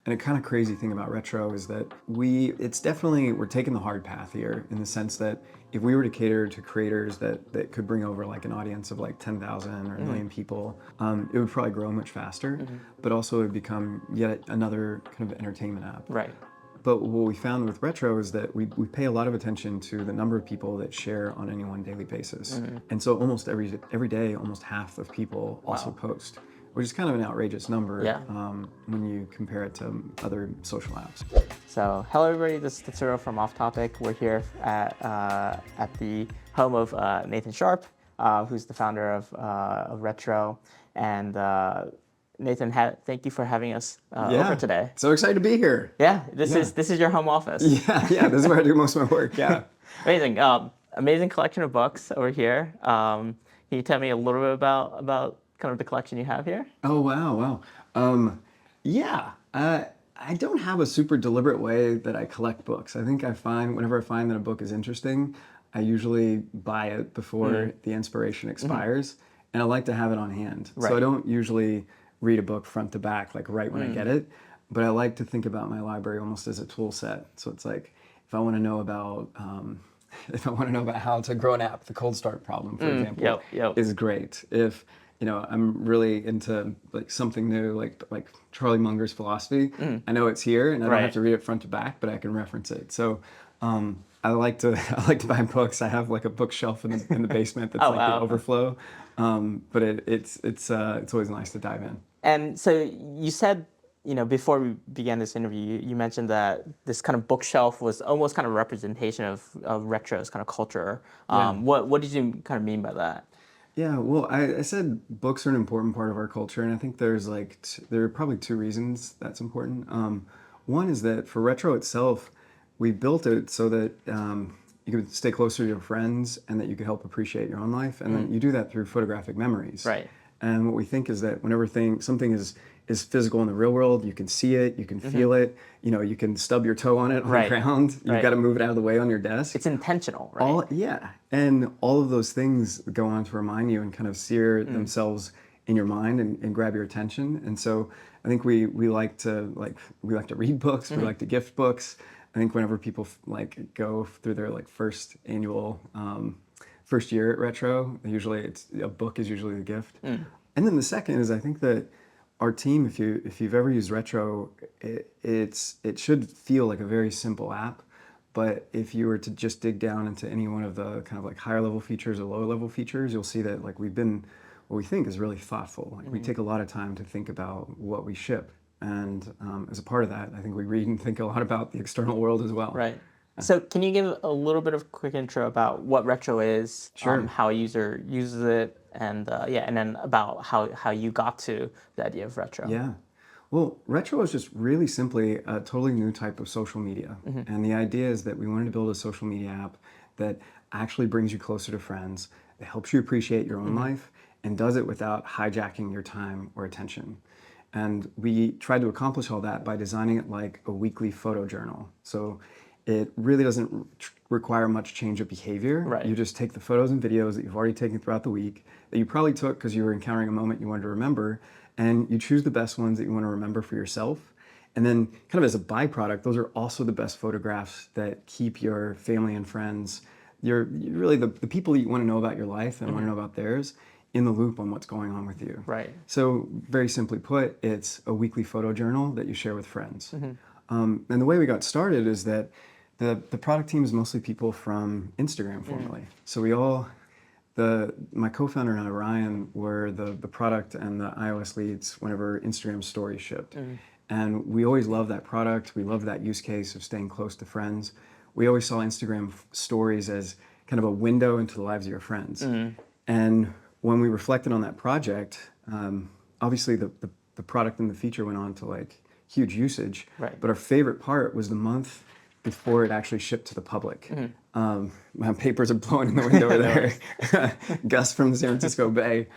And a kind of crazy thing about retro is that we're taking the hard path here in the sense that if we were to cater to creators that could bring over like an audience of like 10,000 or a million people, it would probably grow much faster, but also it would become yet another kind of entertainment app. Right. But what we found with retro is that we pay a lot of attention to the number of people that share on any one daily basis. And so almost every day, almost half of people also post, which is kind of an outrageous number when you compare it to other social apps. So, hello everybody, this is Tetsuro from Off Topic. We're here at the home of Nathan Sharp, who's the founder of Retro. And Nathan, thank you for having us over today. So excited to be here. Yeah, this is your home office. Yeah, this is where I do most of my work, yeah. Amazing. Amazing collection of books over here. Can you tell me a little bit about kind of the collection you have here? Oh, wow. I don't have a super deliberate way that I collect books. I think whenever I find that a book is interesting, I usually buy it before the inspiration expires, and I like to have it on hand. Right. So I don't usually read a book front to back, like right when I get it, but I like to think about my library almost as a tool set. So it's like, if I want to know about how to grow an app, the cold start problem, for example, is great. If I'm really into like something new, like Charlie Munger's philosophy. I know it's here, and I don't have to read it front to back, but I can reference it. So I like to buy books. I have like a bookshelf in the basement that's the overflow. But it's always nice to dive in. And so you said, before we began this interview, you mentioned that this kind of bookshelf was almost kind of a representation of retro's kind of culture. What did you kind of mean by that? Yeah, well, I said books are an important part of our culture, and I think there are probably two reasons that's important. One is that for retro itself, we built it so that you could stay closer to your friends and that you could help appreciate your own life, and then you do that through photographic memories. Right. And what we think is that whenever something is physical in the real world, you can see it, you can feel it, you can stub your toe on it on the ground, you've got to move it out of the way on your desk. It's intentional, right? And all of those things go on to remind you and kind of sear themselves in your mind and grab your attention. And so I think we like to read books, we like to gift books. I think whenever people go through their first year at Retro, usually a book is usually the gift. And then the second is I think that our team, if you've ever used Retro, it should feel like a very simple app. But if you were to just dig down into any one of the kind of like higher level features or lower level features, you'll see that we've been what we think is really thoughtful. We take a lot of time to think about what we ship. And as a part of that, I think we read and think a lot about the external world as well. Right. So can you give a little bit of a quick intro about what Retro is, how a user uses it, and then about how you got to the idea of Retro? Yeah. Well, Retro is just really simply a totally new type of social media. And the idea is that we wanted to build a social media app that actually brings you closer to friends, that helps you appreciate your own life, and does it without hijacking your time or attention. And we tried to accomplish all that by designing it like a weekly photo journal. So it really doesn't require much change of behavior. Right. You just take the photos and videos that you've already taken throughout the week, that you probably took because you were encountering a moment you wanted to remember, and you choose the best ones that you want to remember for yourself. And then kind of as a byproduct, those are also the best photographs that keep your family and friends, you're really the people that you want to know about your life and want to know about theirs, in the loop on what's going on with you. Right. So very simply put, it's a weekly photo journal that you share with friends. And the way we got started is that the product team is mostly people from Instagram formerly. So my co-founder and I, Ryan, were the product and the iOS leads whenever Instagram stories shipped. And we always loved that product. We loved that use case of staying close to friends. We always saw Instagram stories as kind of a window into the lives of your friends. And when we reflected on that project, obviously the product and the feature went on to huge usage. Right. But our favorite part was the month before it actually shipped to the public. My papers are blowing in the wind over there. Gus from the San Francisco Bay.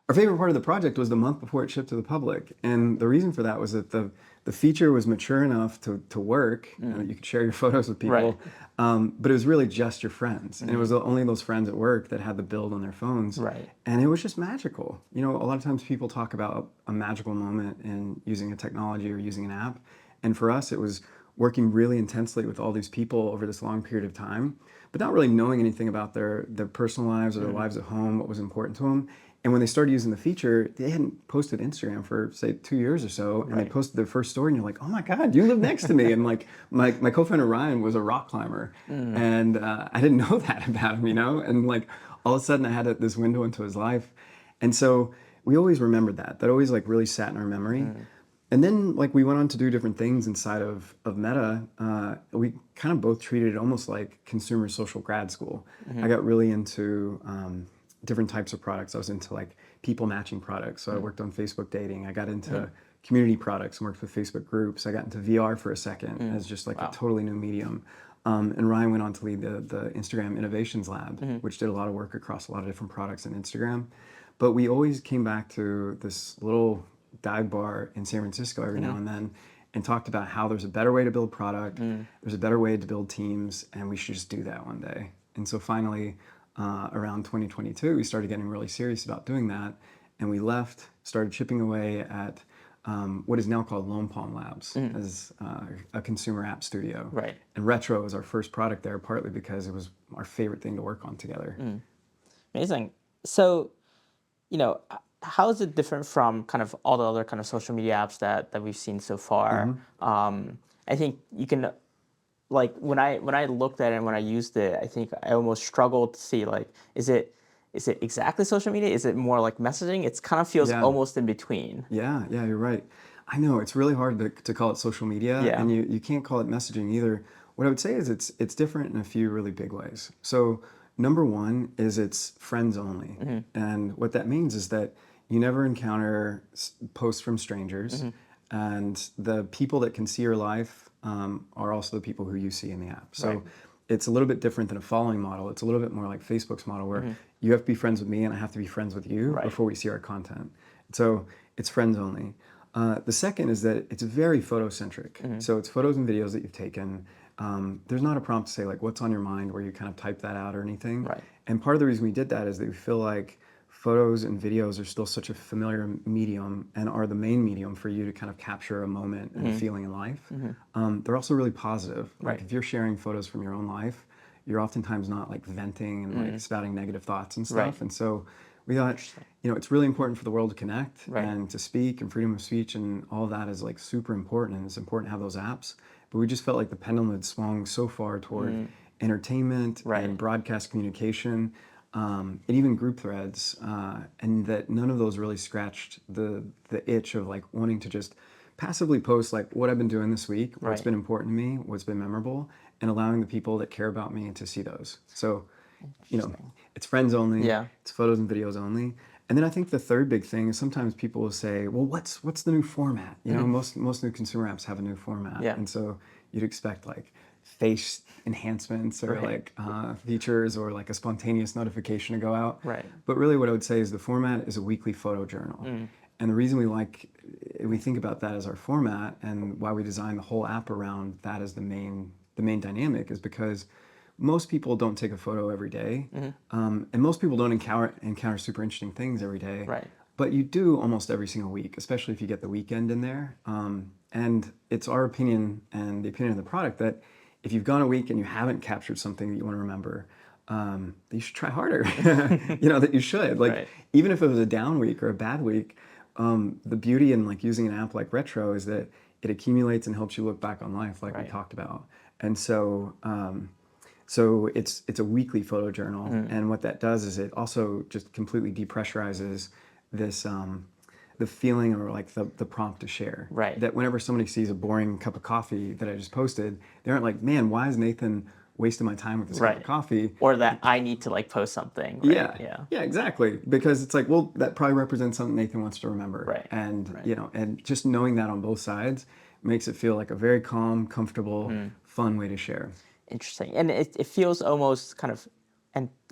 Our favorite part of the project was the month before it shipped to the public. And the reason for that was that the feature was mature enough to work. You could share your photos with people. But it was really just your friends. And it was only those friends at work that had the build on their phones. Right. And it was just magical. A lot of times people talk about a magical moment in using a technology or using an app. And for us, it was working really intensely with all these people over this long period of time, but not really knowing anything about their personal lives or their lives at home, what was important to them. And when they started using the feature, they hadn't posted Instagram for, say, 2 years or so, and they posted their first story, and you're like, oh my God, you live next to me. And like my co-founder Ryan was a rock climber, and I didn't know that about him, and like all of a sudden I had this window into his life. And so we always remembered that. That always like really sat in our memory. And then like we went on to do different things inside of Meta. We kind of both treated it almost like consumer social grad school. I got really into different types of products. I was into like people matching products. So I worked on Facebook dating. I got into community products and worked with Facebook groups. I got into VR for a second as just like a totally new medium. And Ryan went on to lead the Instagram Innovations Lab, which did a lot of work across a lot of different products in Instagram. But we always came back to this little dive bar in San Francisco every now and then and talked about how there's a better way to build product, there's a better way to build teams, and we should just do that one day. And so finally, around 2022, we started getting really serious about doing that, and we left, started chipping away at what is now called Lone Palm Labs as a consumer app studio. Right. And Retro was our first product there, partly because it was our favorite thing to work on together. Amazing. So, how is it different from kind of all the other kind of social media apps that we've seen so far? I think you can, like when I looked at it and when I used it, I think I almost struggled to see like, is it exactly social media? Is it more like messaging? It kind of feels almost in between. Yeah, you're right. I know it's really hard to call it social media, and you can't call it messaging either. What I would say is it's different in a few really big ways. So number one is it's friends only, and what that means is that you never encounter posts from strangers, and the people that can see your life are also the people who you see in the app. So it's a little bit different than a following model. It's a little bit more like Facebook's model where you have to be friends with me and I have to be friends with you before we see our content. So it's friends only. The second is that it's very photo-centric. So it's photos and videos that you've taken. There's not a prompt to say like, what's on your mind, where you kind of type that out or anything. And part of the reason we did that is that we feel like photos and videos are still such a familiar medium and are the main medium for you to kind of capture a moment and a feeling in life. They're also really positive. Like if you're sharing photos from your own life, you're oftentimes not like venting and like spouting negative thoughts and stuff. And so we thought, it's really important for the world to connect and to speak, and freedom of speech and all of that is like super important, and it's important to have those apps. But we just felt like the pendulum had swung so far toward entertainment and broadcast communication, and even group threads, and that none of those really scratched the itch of like wanting to just passively post like what I've been doing this week, what's been important to me, what's been memorable, and allowing the people that care about me to see those. So, it's friends only, it's photos and videos only. And then I think the third big thing is sometimes people will say, well, what's the new format? Most new consumer apps have a new format. And so you'd expect like face enhancements or like features or like a spontaneous notification to go out. But really what I would say is the format is a weekly photo journal. And the reason we think about that as our format and why we designed the whole app around that as the main dynamic is because most people don't take a photo every day, and most people don't encounter super interesting things every day. But you do almost every single week, especially if you get the weekend in there. And it's our opinion and the opinion of the product that if you've gone a week and you haven't captured something that you want to remember, you should try harder. That you should. Like even if it was a down week or a bad week, the beauty in like using an app like Retro is that it accumulates and helps you look back on life, like we talked about. And so it's a weekly photo journal, and what that does is it also just completely depressurizes this the feeling or like the prompt to share. That whenever somebody sees a boring cup of coffee that I just posted, they aren't like, man, why is Nathan wasting my time with this cup of coffee? Or that I need to like post something. Yeah, exactly. Because it's like, well, that probably represents something Nathan wants to remember. And and just knowing that on both sides makes it feel like a very calm, comfortable, fun way to share. Interesting. And it feels almost kind of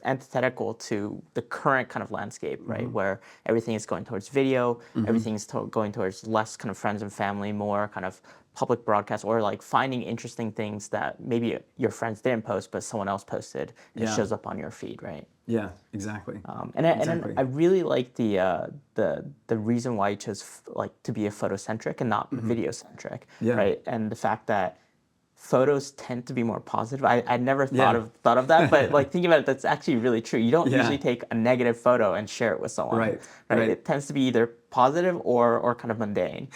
antithetical to the current kind of landscape, right? Where everything is going towards video, everything is going towards less kind of friends and family, more kind of public broadcast or like finding interesting things that maybe your friends didn't post, but someone else posted, and it shows up on your feed, right? Yeah, exactly. And I really like the reason why you chose like to be a photocentric and not video centric, Yeah. right? And the fact that photos tend to be more positive. I never Yeah. thought of that, but like thinking about it, that's actually really true. You don't Yeah. usually take a negative photo and share it with someone, Right, right? right. It tends to be either positive or kind of mundane.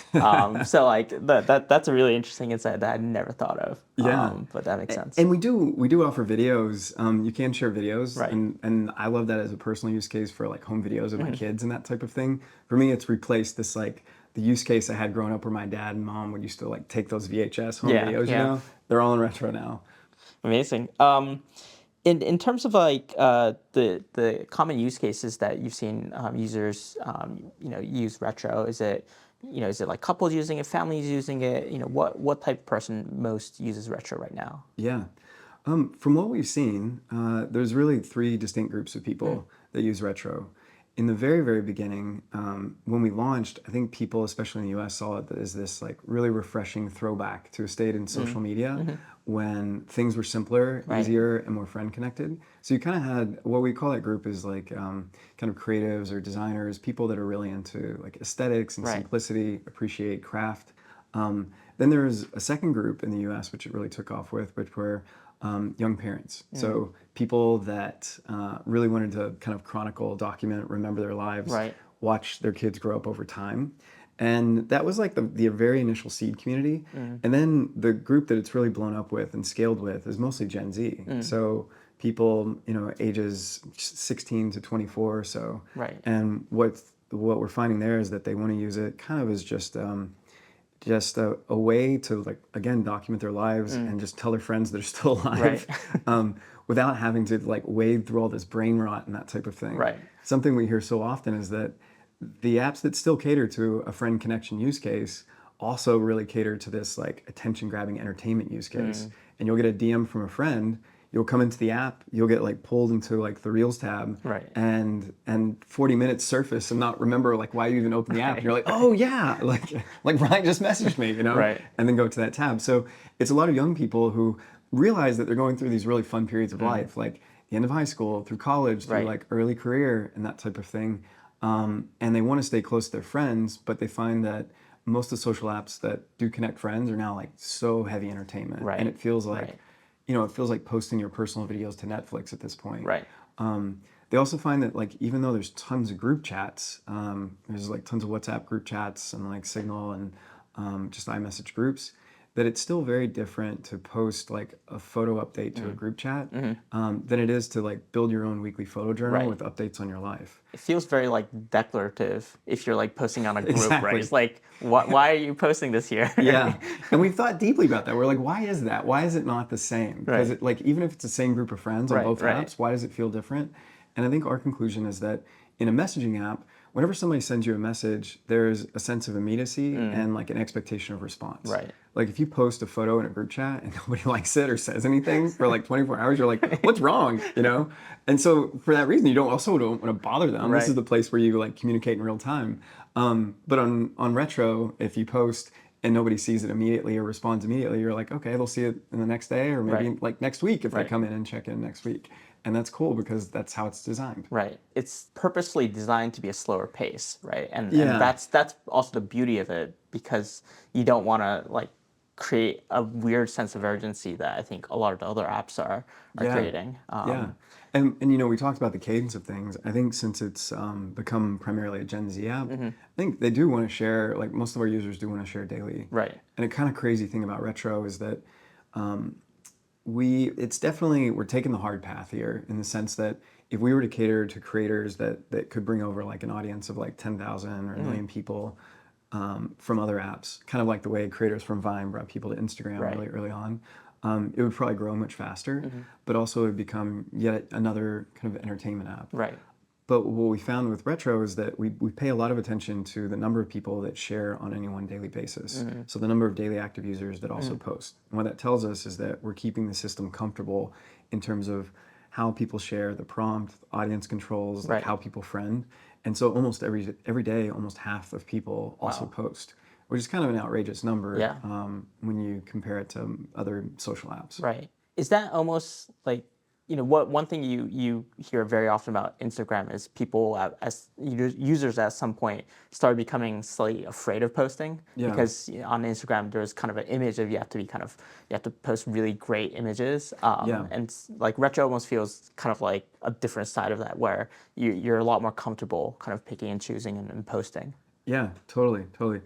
So like that's a really interesting insight that I never thought of. Yeah. But that makes sense. And we do offer videos. You can share videos, Right. and I love that as a personal use case for like home videos of my kids and that type of thing. For me, it's replaced this like the use case I had growing up where my dad and mom would used to like take those VHS home Yeah, videos. yeah. You know, they're all in retro now. Amazing. In terms of like the common use cases that you've seen users use retro, is it like couples using it, families using it? What type of person most uses retro right now? Yeah. From what we've seen, there's really three distinct groups of people that use retro. In the very, very beginning, when we launched, I think people, especially in the US, saw it as this like really refreshing throwback to a state in social media when things were simpler, Right. easier, and more friend connected. So you kind of had what we call that group is like kind of creatives or designers, people that are really into like aesthetics and Right. simplicity, appreciate craft. Then there's a second group in the U.S. which it really took off with, which were young parents. So people that really wanted to kind of chronicle, document, remember their lives, Right. watch their kids grow up over time. And that was like the very initial seed community. And then the group that it's really blown up with and scaled with is mostly Gen Z. So people, ages 16 to 24 or so. Right. And what we're finding there is that they want to use it kind of as just a way to like again document their lives and just tell their friends they're still alive, without having to like wade through all this brain rot and that type of thing. Right. Something we hear so often is that the apps that still cater to a friend connection use case also really cater to this like attention grabbing entertainment use case. And you'll get a DM from a friend. You'll come into the app, you'll get like pulled into like the Reels tab, Right. and 40 minutes surface and not remember like why you even opened the app. And you're like, oh yeah, like Brian just messaged me, Right. and then go to that tab. So it's a lot of young people who realize that they're going through these really fun periods of life, like the end of high school, through college, through Right. like early career and that type of thing. And they want to stay close to their friends, but they find that most of the social apps that do connect friends are now like so heavy entertainment, Right. and it feels like. Right. It feels like posting your personal videos to Netflix at this point. Right. They also find that like even though there's tons of group chats, there's like tons of WhatsApp group chats and like Signal and just iMessage groups, that it's still very different to post like a photo update to a group chat than it is to like build your own weekly photo journal Right. with updates on your life. It feels very like declarative if you're like posting on a group, right? Exactly. It's like, why are you posting this here? Yeah, and we've thought deeply about that. We're like, why is that? Why is it not the same? Because Right. it, like even if it's the same group of friends on Right, both right. apps, why does it feel different? And I think our conclusion is that in a messaging app, whenever somebody sends you a message, there's a sense of immediacy and like an expectation of response. Right. Like if you post a photo in a group chat and nobody likes it or says anything for like 24 hours, you're like, what's wrong? And so for that reason, you don't want to bother them. This Right. is the place where you like communicate in real time. But on Retro, if you post and nobody sees it immediately or responds immediately, you're like, okay, they'll see it in the next day or maybe Right. like next week if Right. they come in and check in next week. And that's cool because that's how it's designed. Right. It's purposely designed to be a slower pace, right? And Yeah. that's also the beauty of it, because you don't want to like create a weird sense of urgency that I think a lot of the other apps are Yeah. creating. Yeah. And we talked about the cadence of things. I think since it's become primarily a Gen Z app, I think they do want to share, like most of our users do want to share daily. Right. And a kind of crazy thing about Retro is that we're taking the hard path here in the sense that if we were to cater to creators that could bring over like an audience of like 10,000 or a million people from other apps, kind of like the way creators from Vine brought people to Instagram Right. really early on, it would probably grow much faster, but also it would become yet another kind of entertainment app. Right. But what we found with Retro is that we pay a lot of attention to the number of people that share on any one daily basis. So the number of daily active users that also post. And what that tells us is that we're keeping the system comfortable in terms of how people share, the prompt, audience controls, like Right. how people friend. And so almost every day, almost half of people also Wow. post, which is kind of an outrageous number Yeah. when you compare it to other social apps. Right. Is that almost like, what one thing you hear very often about Instagram is people as users at some point started becoming slightly afraid of posting Yeah. because on Instagram there's kind of an image of you have to post really great images. Yeah. And like retro almost feels kind of like a different side of that where you're a lot more comfortable kind of picking and choosing and posting. Yeah, totally, totally.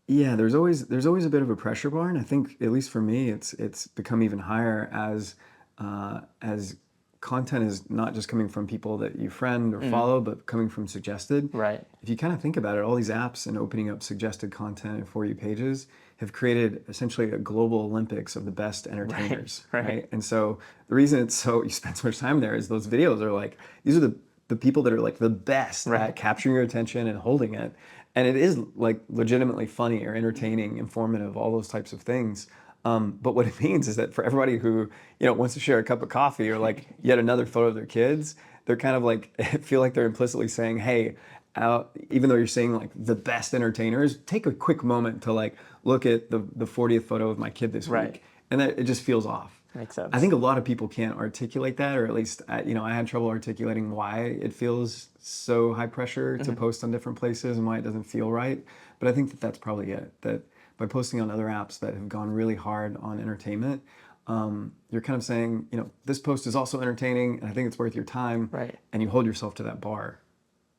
Yeah, there's always a bit of a pressure bar, and I think at least for me, it's become even higher as content is not just coming from people that you friend or follow, but coming from suggested. Right. If you kind of think about it, all these apps and opening up suggested content and For You pages have created essentially a global Olympics of the best entertainers, right. And so the reason you spend so much time there is those videos are like, these are the people that are like the best Right. at capturing your attention and holding it. And it is like legitimately funny or entertaining, informative, all those types of things. But what it means is that for everybody who wants to share a cup of coffee or like yet another photo of their kids, they're kind of like feel like they're implicitly saying, "Hey, even though you're saying like the best entertainers, take a quick moment to like look at the 40th photo of my kid this Right. week," and that it just feels off. Makes sense. I think a lot of people can't articulate that, or at least I had trouble articulating why it feels so high pressure to post on different places and why it doesn't feel right. But I think that that's probably it. That by posting on other apps that have gone really hard on entertainment, you're kind of saying, this post is also entertaining, and I think it's worth your time. Right. And you hold yourself to that bar,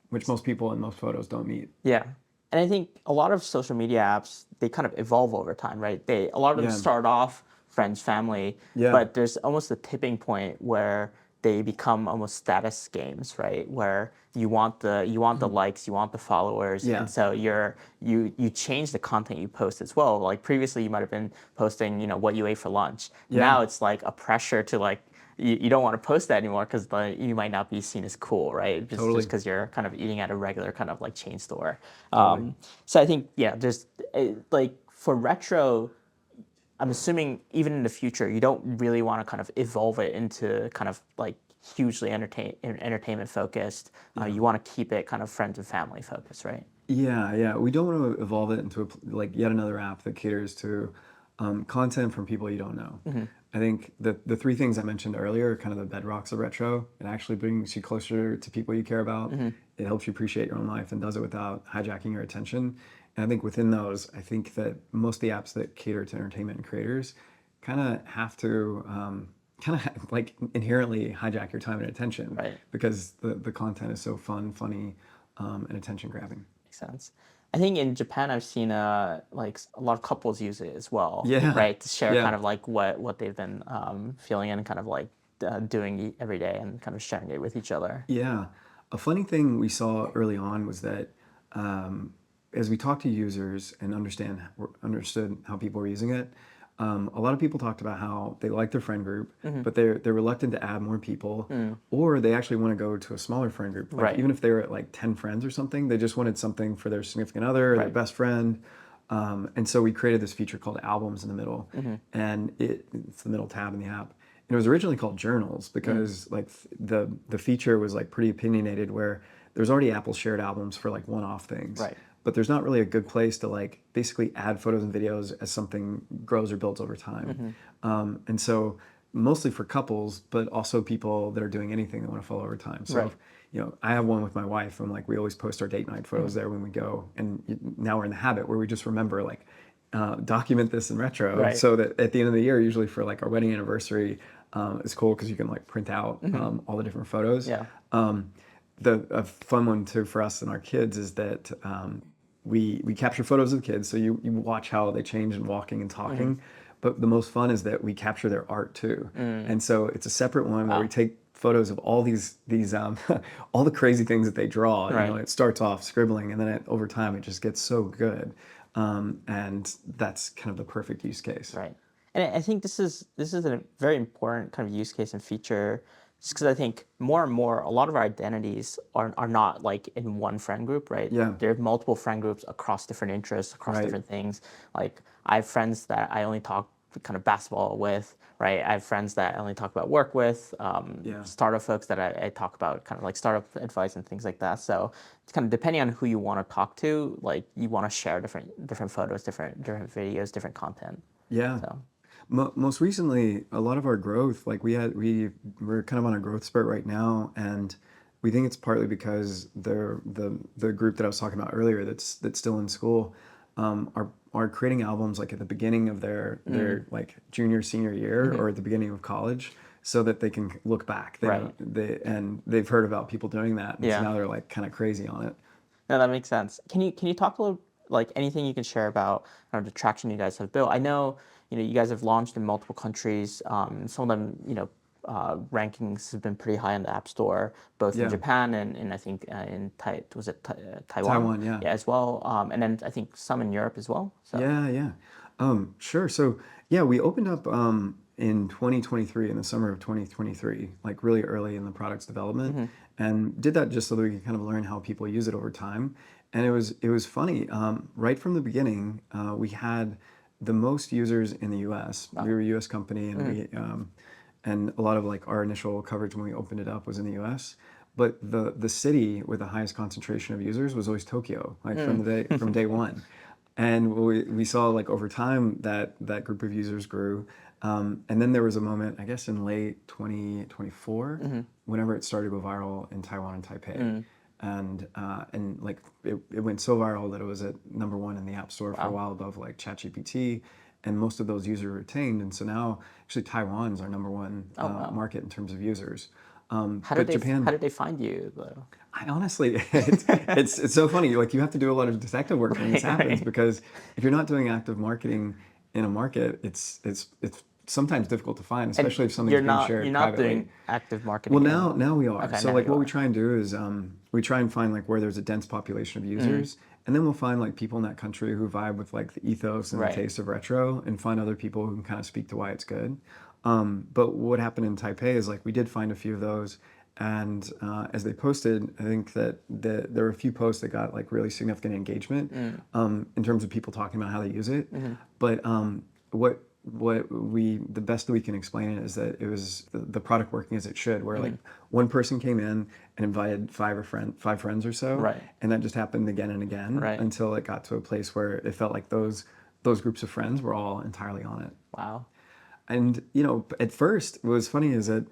which most people in most photos don't meet. Yeah. And I think a lot of social media apps, they kind of evolve over time, right? A lot of them Yeah. start off friends, family, Yeah. but there's almost a tipping point where they become almost status games, right? Where you want the likes, you want the followers, Yeah. and so you change the content you post as well. Like previously, you might have been posting, what you ate for lunch. Yeah. Now it's like a pressure to like you don't want to post that anymore because you might not be seen as cool, right? Just Totally. because you're kind of eating at a regular kind of like chain store. Totally. So I think there's like for retro. I'm assuming even in the future, you don't really want to kind of evolve it into kind of like hugely entertainment focused. You want to keep it kind of friends and family focused, right? Yeah. We don't want to evolve it into like yet another app that caters to content from people you don't know. I think the three things I mentioned earlier are kind of the bedrocks of retro. It actually brings you closer to people you care about. It helps you appreciate your own life and does it without hijacking your attention. And I think within those, I think that most of the apps that cater to entertainment and creators kind of have to like inherently hijack your time and attention, Right. because the content is so fun, funny, and attention grabbing. Makes sense. I think in Japan, I've seen like a lot of couples use it as well, Yeah. right? To share Yeah. kind of like what they've been feeling and kind of like doing every day and kind of sharing it with each other. Yeah. A funny thing we saw early on was that as we talked to users and understood how people were using it, a lot of people talked about how they like their friend group, but they're reluctant to add more people, or they actually want to go to a smaller friend group. Like Right. even if they were at like 10 friends or something, they just wanted something for their significant other, or their Right. best friend. And so we created this feature called Albums in the middle, and it's the middle tab in the app. And it was originally called Journals because like the feature was like pretty opinionated, where there's already Apple shared albums for like one-off things. Right. But there's not really a good place to like basically add photos and videos as something grows or builds over time. And so mostly for couples, but also people that are doing anything that want to follow over time. So, Right. I have one with my wife, and like we always post our date night photos there when we go. And now we're in the habit where we just remember like document this in retro, Right. so that at the end of the year, usually for like our wedding anniversary, it's cool because you can like print out all the different photos. Yeah. A fun one too for us and our kids is that we capture photos of the kids, so you watch how they change in walking and talking. But the most fun is that we capture their art too, and so it's a separate one where we take photos of all these all the crazy things that they draw. Right. It starts off scribbling, and then over time it just gets so good, and that's kind of the perfect use case. Right. And I think this is a very important kind of use case and feature, just because I think more and more a lot of our identities are not like in one friend group, right? Yeah. There are multiple friend groups across different interests, across Right. different things. Like I have friends that I only talk kind of basketball with, right? I have friends that I only talk about work with, startup folks that I talk about kind of like startup advice and things like that. So it's kind of depending on who you want to talk to, like you want to share different photos, different videos, different content. Yeah. So. Most recently, a lot of our growth, like we're kind of on a growth spurt right now, and we think it's partly because the group that I was talking about earlier that's still in school, are creating albums like at the beginning of their like junior senior year or at the beginning of college, so that they can look back. And they've heard about people doing that, and so now they're like kind of crazy on it. No, that makes sense. Can you talk a little, like anything you can share about the traction you guys have built? I know you guys have launched in multiple countries. Some of them rankings have been pretty high in the App Store, both in Japan and I think in Taiwan? Taiwan, yeah. Yeah, as well. And then I think some in Europe as well. So. Yeah. Sure. So yeah, we opened up in 2023, in the summer of 2023, like really early in the product's development, and did that just so that we could kind of learn how people use it over time. And it was funny. Right from the beginning, we had the most users in the U.S. We were a U.S. company, and and a lot of like our initial coverage when we opened it up was in the U.S. But the city with the highest concentration of users was always Tokyo, like from day one. And we saw like over time that group of users grew. And then there was a moment, I guess in late 2024, whenever it started to go viral in Taiwan and Taipei. And like it went so viral that it was at #1 in the App Store for a while, above like ChatGPT. And most of those users retained. And so now actually Taiwan is our #1 market in terms of users. How did they find you though? I honestly, it's so funny. Like you have to do a lot of detective work when this happens, because if you're not doing active marketing in a market, it's sometimes difficult to find, especially if something's being shared You're not privately. doing active marketing. Well, now we are. Okay, so like what we try and do is we try and find like where there's a dense population of users, and then we'll find like people in that country who vibe with like the ethos and the taste of retro, and find other people who can kind of speak to why it's good. But what happened in Taipei is like we did find a few of those, and as they posted, I think that there were a few posts that got like really significant engagement in terms of people talking about how they use it. But the best that we can explain it is that it was the product working as it should, where like one person came in and invited five friends or so, and that just happened again and again until it got to a place where it felt like those groups of friends were all entirely on it. Wow. And at first, what was funny is that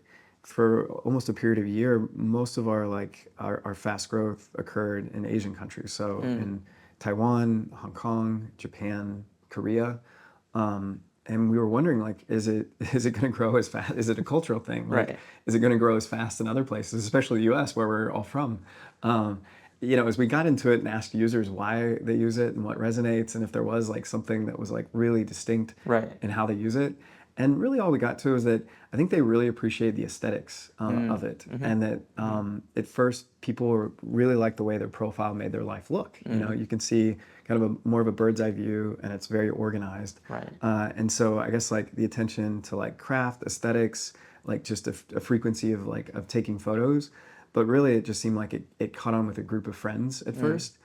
for almost a period of a year, most of our fast growth occurred in Asian countries. So in Taiwan, Hong Kong, Japan, Korea. And we were wondering, like, is it going to grow as fast? Is it a cultural thing? Like, is it going to grow as fast in other places, especially the U.S., where we're all from? As we got into it and asked users why they use it and what resonates, and if there was like something that was like really distinct in how they use it. And really all we got to is that I think they really appreciate the aesthetics of it. And that at first people really liked the way their profile made their life look. You can see kind of more of a bird's eye view, and it's very organized. And so I guess like the attention to like craft, aesthetics, like just a frequency of taking photos. But really it just seemed like it caught on with a group of friends at first.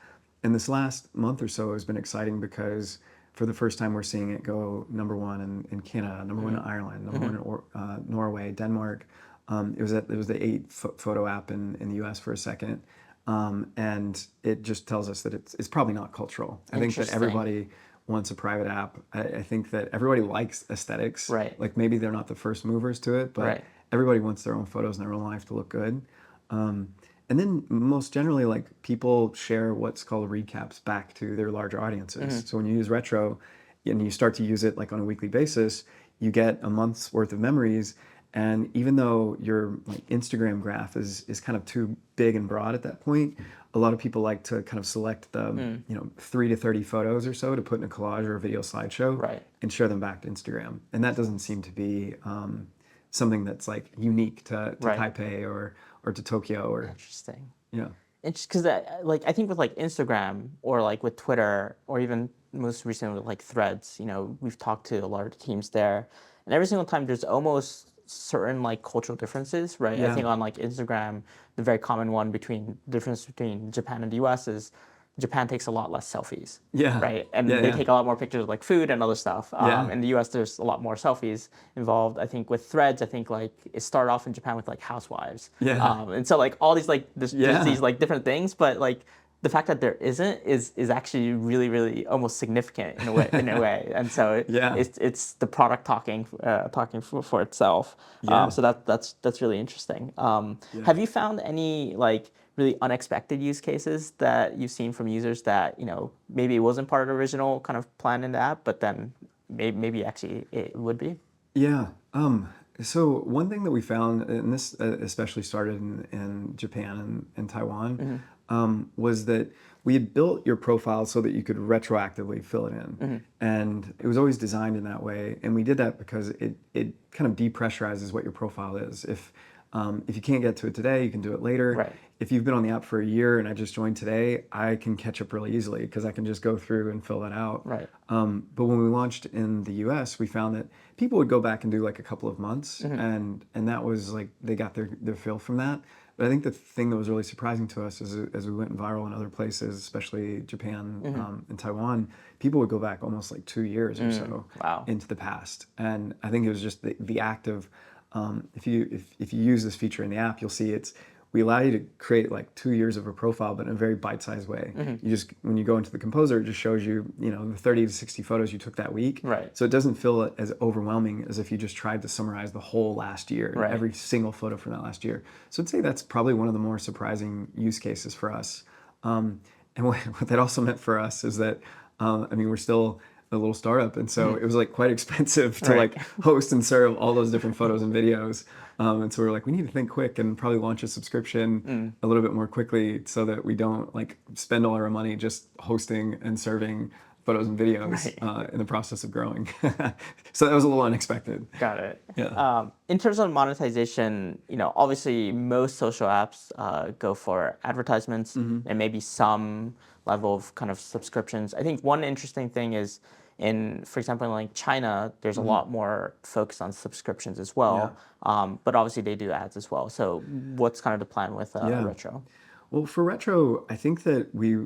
And this last month or so has been exciting because for the first time, we're seeing it go #1 in Canada, #1 in Ireland, #1 in Norway, Denmark. It was the 8 photo app in the U.S. for a second, and it just tells us that it's probably not cultural. I think that everybody wants a private app. I think that everybody likes aesthetics. Like maybe they're not the first movers to it, but everybody wants their own photos in their own life to look good. And then most generally, like people share what's called recaps back to their larger audiences. So when you use retro and you start to use it like on a weekly basis, you get a month's worth of memories. And even though your like Instagram graph is kind of too big and broad at that point, a lot of people like to kind of select the 3 to 30 photos or so to put in a collage or a video slideshow and share them back to Instagram. And that doesn't seem to be something that's like unique to Taipei or to Tokyo or interesting. Yeah. Because like I think with like Instagram or like with Twitter or even most recently with like Threads, we've talked to a lot of teams there, and every single time there's almost certain like cultural differences, right? I think on like Instagram, the very common one difference between Japan and the US is Japan takes a lot less selfies. Yeah. Right. And Yeah, they yeah. take a lot more pictures of like food and other stuff. Yeah. In the US, there's a lot more selfies involved. I think with Threads, I think like it started off in Japan with like housewives. Yeah. And so like all these like there's Yeah. these like different things, but like the fact that there isn't is actually really really almost significant in a way. And so Yeah. it's the product talking for itself. Yeah. So that's really interesting. Have you found any like really unexpected use cases that you've seen from users that maybe it wasn't part of the original kind of plan in the app, but then maybe actually it would be? Yeah. So one thing that we found, and this especially started in Japan and Taiwan, was that we had built your profile so that you could retroactively fill it in. And it was always designed in that way. And we did that because it kind of depressurizes what your profile is. If you can't get to it today, you can do it later. Right. If you've been on the app for a year and I just joined today, I can catch up really easily because I can just go through and fill that out. Right. But when we launched in the US, we found that people would go back and do like a couple of months, and that was like they got their fill from that. But I think the thing that was really surprising to us is as we went viral in other places, especially Japan and Taiwan, people would go back almost like 2 years or so into the past. And I think it was just the act of if you use this feature in the app, you'll see we allow you to create like 2 years of a profile, but in a very bite-sized way. You just, when you go into the composer, it just shows you, the 30 to 60 photos you took that week. Right. So it doesn't feel as overwhelming as if you just tried to summarize the whole last year, and every single photo from that last year. So I'd say that's probably one of the more surprising use cases for us. And what that also meant for us is that, we're still a little startup, and so it was like quite expensive to like host and serve all those different photos and videos. And so we were like, we need to think quick and probably launch a subscription a little bit more quickly so that we don't like spend all our money just hosting and serving photos and videos in the process of growing. So that was a little unexpected. Got it. Yeah. In terms of monetization, obviously most social apps go for advertisements and maybe some level of kind of subscriptions. I think one interesting thing is for example, in like China, there's a lot more focus on subscriptions as well. But obviously they do ads as well. So what's kind of the plan with Retro? Well, for Retro, I think that we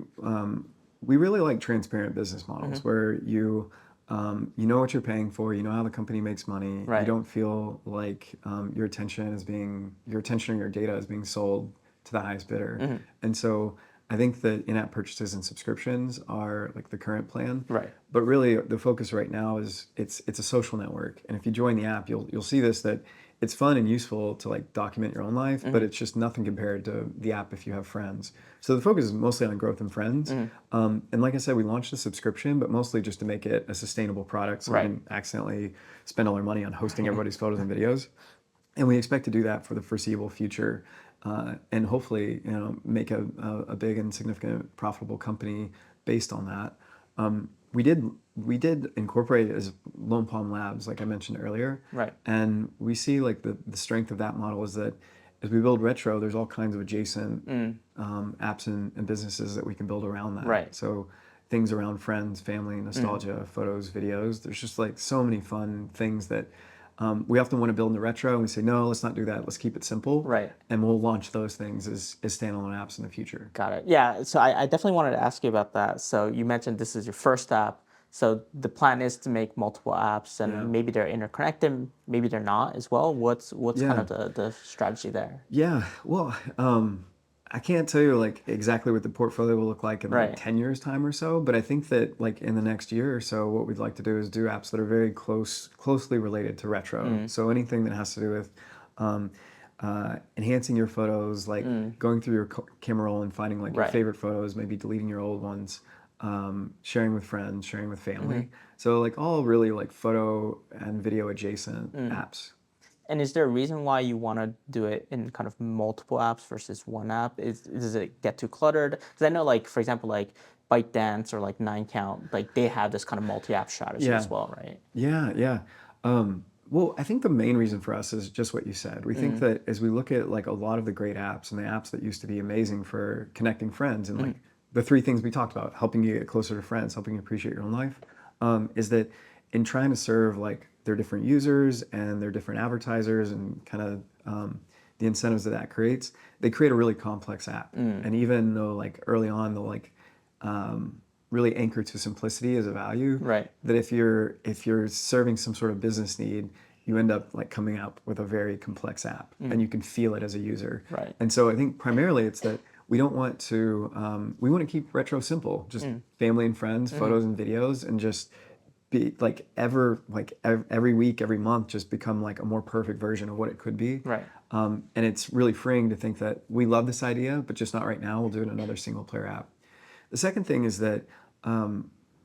really like transparent business models where you know what you're paying for, you know how the company makes money. Right. You don't feel like your attention or your data is being sold to the highest bidder. And so I think that in-app purchases and subscriptions are like the current plan. Right. But really the focus right now is it's a social network. And if you join the app, you'll see this, that it's fun and useful to like document your own life, but it's just nothing compared to the app if you have friends. So the focus is mostly on growth and friends. And like I said, we launched a subscription, but mostly just to make it a sustainable product so we didn't accidentally spend all our money on hosting everybody's photos and videos. And we expect to do that for the foreseeable future. And hopefully, make a big and significant profitable company based on that. We did incorporate it as Lone Palm Labs, like I mentioned earlier. Right. And we see like the strength of that model is that as we build Retro, there's all kinds of adjacent apps and businesses that we can build around that. Right. So things around friends, family, nostalgia, photos, videos. There's just like so many fun things that we often want to build in the Retro, and we say, no, let's not do that. Let's keep it simple. Right. And we'll launch those things as standalone apps in the future. Got it. Yeah. So I definitely wanted to ask you about that. So you mentioned this is your first app. So the plan is to make multiple apps, and maybe they're interconnected, maybe they're not as well. What's kind of the strategy there? Yeah. Well, I can't tell you like exactly what the portfolio will look like in like 10 years time or so, but I think that like in the next year or so, what we'd like to do is do apps that are very closely related to Retro. So anything that has to do with enhancing your photos, like going through your camera roll and finding like your favorite photos, maybe deleting your old ones, sharing with friends, sharing with family. So like all really like photo and video adjacent apps. And is there a reason why you want to do it in kind of multiple apps versus one app? Does it get too cluttered? Because I know, like for example, like ByteDance or like 9count, like they have this kind of multi-app strategy as well, right? Yeah. Well, I think the main reason for us is just what you said. We think that as we look at like a lot of the great apps and the apps that used to be amazing for connecting friends and like the three things we talked about, helping you get closer to friends, helping you appreciate your own life, is that in trying to serve like their different users and their different advertisers and kind of the incentives that creates, they create a really complex app. And even though like early on they'll like really anchor to simplicity as a value. Right. That if you're serving some sort of business need, you end up like coming up with a very complex app, and you can feel it as a user. Right. And so I think primarily it's that we don't want to we want to keep retro simple, just family and friends, photos and videos, and just be like every week, every month, just become like a more perfect version of what it could be. Right. And it's really freeing to think that we love this idea, but just not right now. We'll do it in another single player app. The second thing is that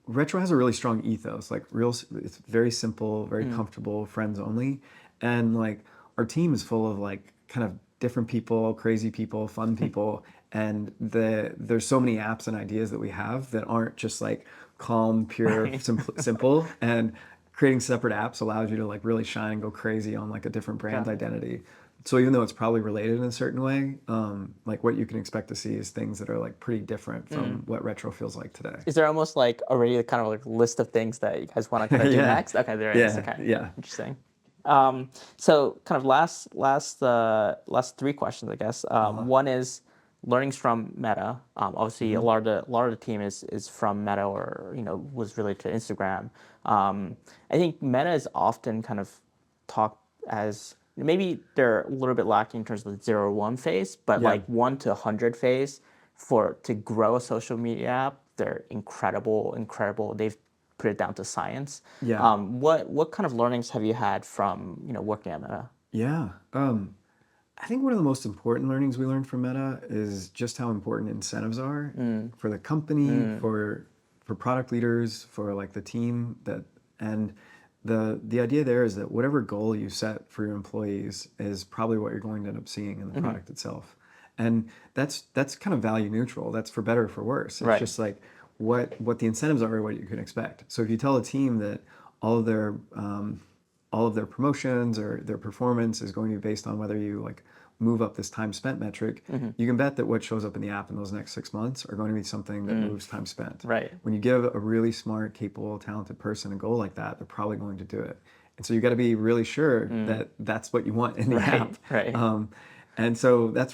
retro has a really strong ethos. Like it's very simple, very comfortable, friends only, and like our team is full of like kind of different people, crazy people, fun people, and there's so many apps and ideas that we have that aren't just like calm, pure, simple. And creating separate apps allows you to like really shine and go crazy on like a different brand identity. So even though it's probably related in a certain way, like what you can expect to see is things that are like pretty different from what retro feels like today. Is there almost like already a kind of like list of things that you guys want to kind of do next? Okay, there is. Okay. Yeah. Interesting. So kind of last three questions, I guess. One is learnings from Meta. Obviously, a lot of the team is from Meta, or was related to Instagram. I think Meta is often kind of talked as maybe they're a little bit lacking in terms of the 0-1 phase, but like 1 to 100 phase to grow a social media app, they're incredible. They've put it down to science. Yeah. What kind of learnings have you had from working at Meta? Yeah. I think one of the most important learnings we learned from Meta is just how important incentives are for the company, for product leaders, for like the team and the idea there is that whatever goal you set for your employees is probably what you're going to end up seeing in the product itself. And that's kind of value neutral. That's for better or for worse. It's just like what the incentives are, what you can expect. So if you tell a team that all of their promotions or their performance is going to be based on whether you like move up this time spent metric, you can bet that what shows up in the app in those next 6 months are going to be something that moves time spent. Right. When you give a really smart, capable, talented person a goal like that, they're probably going to do it. And so you got to be really sure that that's what you want in the app. Right. And so that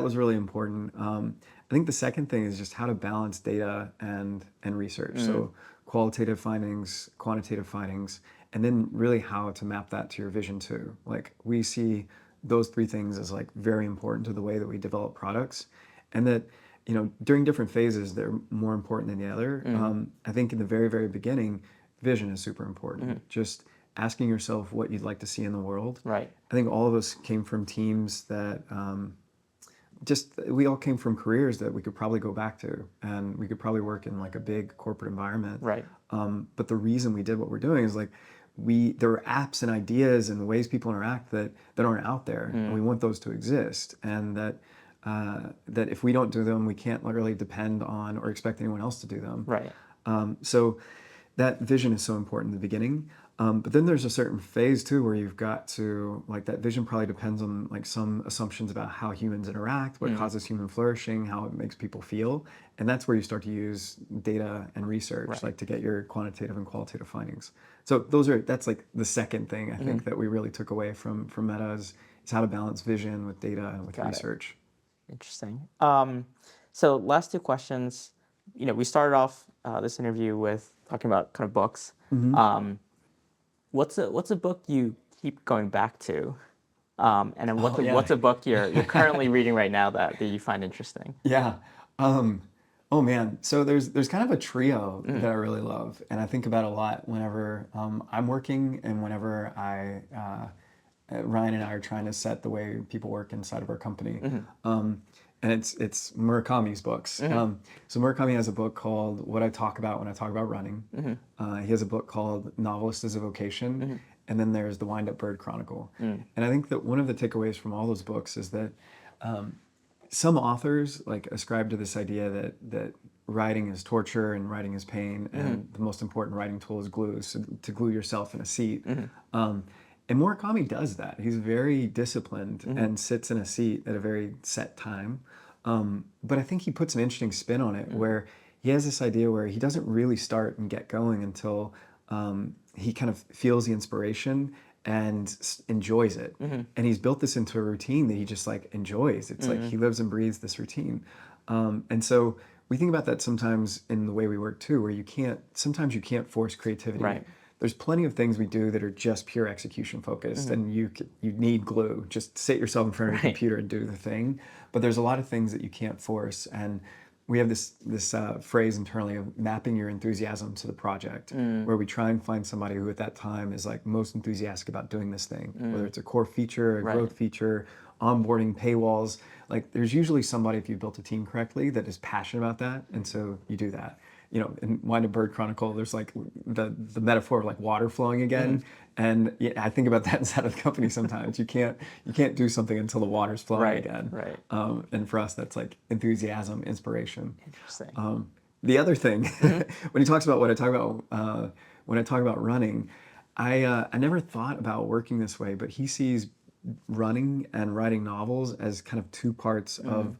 was really important. I think the second thing is just how to balance data and research. So qualitative findings, quantitative findings, and then really how to map that to your vision too. Like we see those three things as like very important to the way that we develop products, and that during different phases they're more important than the other. I think in the very, very beginning, vision is super important. Just asking yourself what you'd like to see in the world. Right. I think all of us came from teams that we all came from careers that we could probably go back to, and we could probably work in like a big corporate environment. Right. But the reason we did what we're doing is like there are apps and ideas and ways people interact that aren't out there, and we want those to exist, and that if we don't do them, we can't really depend on or expect anyone else to do them. Right. So that vision is so important in the beginning. But then there's a certain phase too where you've got to, like, that vision probably depends on like some assumptions about how humans interact, what causes human flourishing, how it makes people feel. And that's where you start to use data and research, like to get your quantitative and qualitative findings. So that's like the second thing I think that we really took away from Meta is how to balance vision with data and with research. Interesting. So last two questions. We started off this interview with talking about kind of books. What's a book you keep going back to? And then what's a book you're currently reading right now that you find interesting? Yeah. Oh man. So there's kind of a trio that I really love, and I think about a lot whenever I'm working and whenever Ryan and I are trying to set the way people work inside of our company. And it's Murakami's books. So Murakami has a book called What I Talk About When I Talk About Running. He has a book called Novelist as a Vocation. And then there's The Wind Up Bird Chronicle. And I think that one of the takeaways from all those books is that some authors like ascribe to this idea that writing is torture and writing is pain, and the most important writing tool is glue, so to glue yourself in a seat. And Murakami does that. He's very disciplined and sits in a seat at a very set time. But I think he puts an interesting spin on it where he has this idea where he doesn't really start and get going until he kind of feels the inspiration and enjoys it. And he's built this into a routine that he just like enjoys. It's like he lives and breathes this routine. And so we think about that sometimes in the way we work too, where sometimes you can't force creativity. Right. There's plenty of things we do that are just pure execution focused, and you need glue. Just sit yourself in front of your computer and do the thing. But there's a lot of things that you can't force, and we have this phrase internally of mapping your enthusiasm to the project, where we try and find somebody who at that time is like most enthusiastic about doing this thing, whether it's a core feature, a growth feature, onboarding, paywalls. Like there's usually somebody, if you built a team correctly, that is passionate about that, and so you do that. You know, in Wind Up Bird Chronicle, there's like the metaphor of like water flowing again, and I think about that inside of the company sometimes. You can't do something until the water's flowing again. Right. And for us, that's like enthusiasm, inspiration. Interesting. The other thing, when he talks about what I talk about when I talk about running, I never thought about working this way, but he sees running and writing novels as kind of two parts of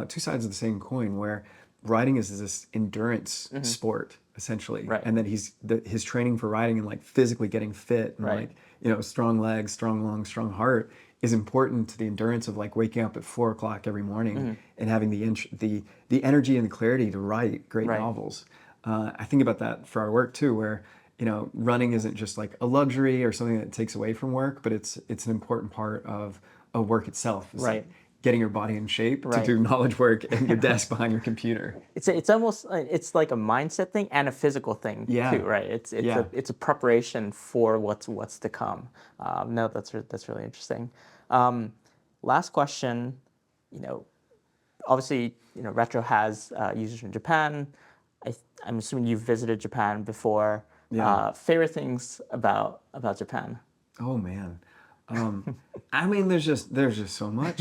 two sides of the same coin, where writing is this endurance sport essentially, and that his training for writing and like physically getting fit and like, you know, strong legs, strong lungs, strong heart is important to the endurance of like waking up at 4 o'clock every morning and having the energy and the clarity to write great novels. I think about that for our work too, where, you know, running isn't just like a luxury or something that takes away from work, but it's an important part of work itself. It's like getting your body in shape to do knowledge work at your desk behind your computer. It's almost it's like a mindset thing and a physical thing too, right? It's a preparation for what's to come. No, that's really interesting. Last question, you know, obviously, you know, Retro has users in Japan. I'm assuming you've visited Japan before. Favorite things about Japan? Oh man. I mean, there's just so much.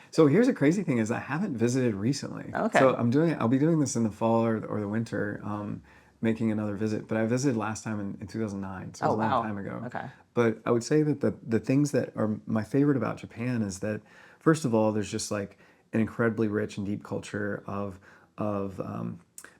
So here's a crazy thing is I haven't visited recently. Okay. So I'll be doing this in the fall or the winter, making another visit. But I visited last time in 2009, so it was a long time ago. Okay. But I would say that the things that are my favorite about Japan is that, first of all, there's just like an incredibly rich and deep culture of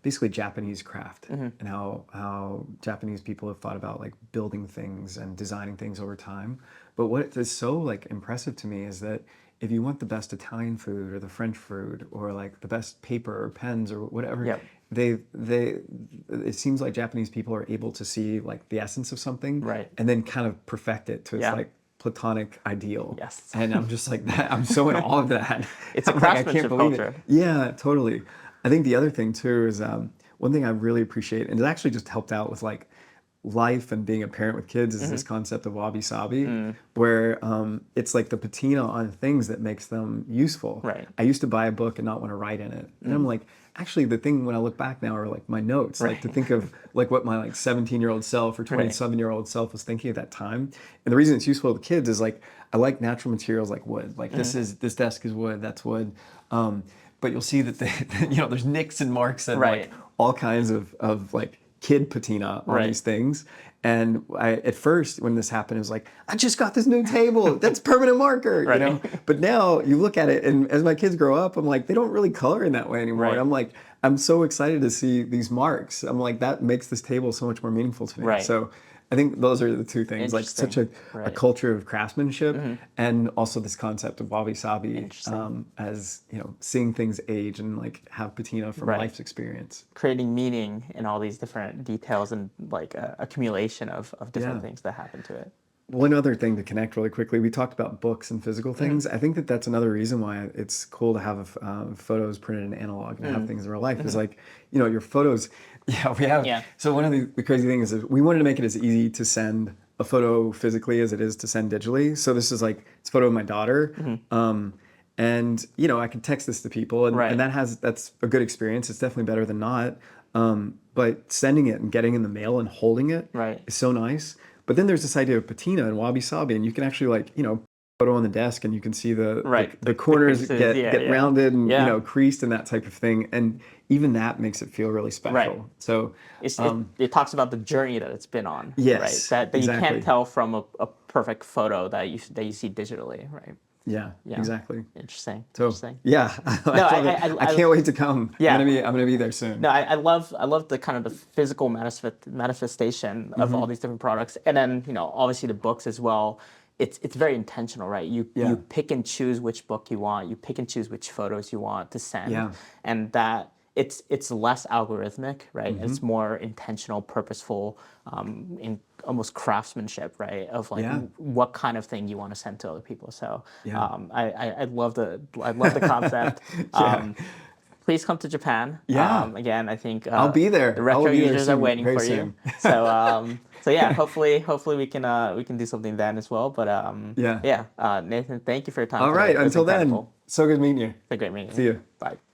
basically Japanese craft and how Japanese people have thought about like building things and designing things over time. But what is so like impressive to me is that if you want the best Italian food or the French food or like the best paper or pens or whatever, it seems like Japanese people are able to see like the essence of something and then kind of perfect it to its like platonic ideal. Yes. And I'm just like that. I'm so in awe of that. It's a craftsmanship culture. Yeah, totally. I think the other thing too is one thing I really appreciate, and it actually just helped out with like life and being a parent with kids, is this concept of wabi-sabi, where it's like the patina on things that makes them useful. Right. I used to buy a book and not want to write in it. And I'm like, actually the thing when I look back now are like my notes, like to think of like what my like 17-year-old self or 27-year-old self was thinking at that time. And the reason it's useful to kids is like, I like natural materials like wood. Like this desk is wood, that's wood. But you'll see that you know, there's nicks and marks and like all kinds of like kid patina on these things. And at first when this happened, it was like, I just got this new table. That's permanent marker, you know? But now you look at it, and as my kids grow up, I'm like, they don't really color in that way anymore. And I'm like, I'm so excited to see these marks. I'm like, that makes this table so much more meaningful to me. So I think those are the two things, like such a culture of craftsmanship and also this concept of wabi-sabi as, you know, seeing things age and like have patina from life's experience. Creating meaning in all these different details and like accumulation of different things that happen to it. One other thing to connect really quickly, we talked about books and physical things. I think that that's another reason why it's cool to have photos printed in analog and have things in real life. Is like, you know, your photos, we have. So one of the crazy things is we wanted to make it as easy to send a photo physically as it is to send digitally. So this is like, it's a photo of my daughter. And, you know, I can text this to people and that's a good experience. It's definitely better than not. But sending it and getting in the mail and holding it is so nice. But then there's this idea of patina and wabi-sabi, and you can actually like, you know, photo on the desk and you can see the corners get rounded and, you know, creased and that type of thing. And even that makes it feel really special. So it talks about the journey that it's been on. Yes, that you can't tell from a perfect photo that you see digitally, right? Yeah, exactly. Interesting. So, interesting. Yeah, I can't wait to come. Yeah. I'm gonna be there soon. No, I love the kind of the physical manifestation of all these different products, and then, you know, obviously the books as well. It's very intentional, right? You pick and choose which book you want. You pick and choose which photos you want to send, and that it's less algorithmic, right? It's more intentional, purposeful, in almost craftsmanship, right? Of like what kind of thing you want to send to other people. So I love the concept. Please come to Japan. Yeah. Again, I think I'll be there. The retro I'll be there users are soon, waiting very for soon. you. So yeah, hopefully we can do something then as well. But Nathan, thank you for your time. All today. right. It was Until then, incredible. so good meeting you. It's a great meeting. See you. Bye.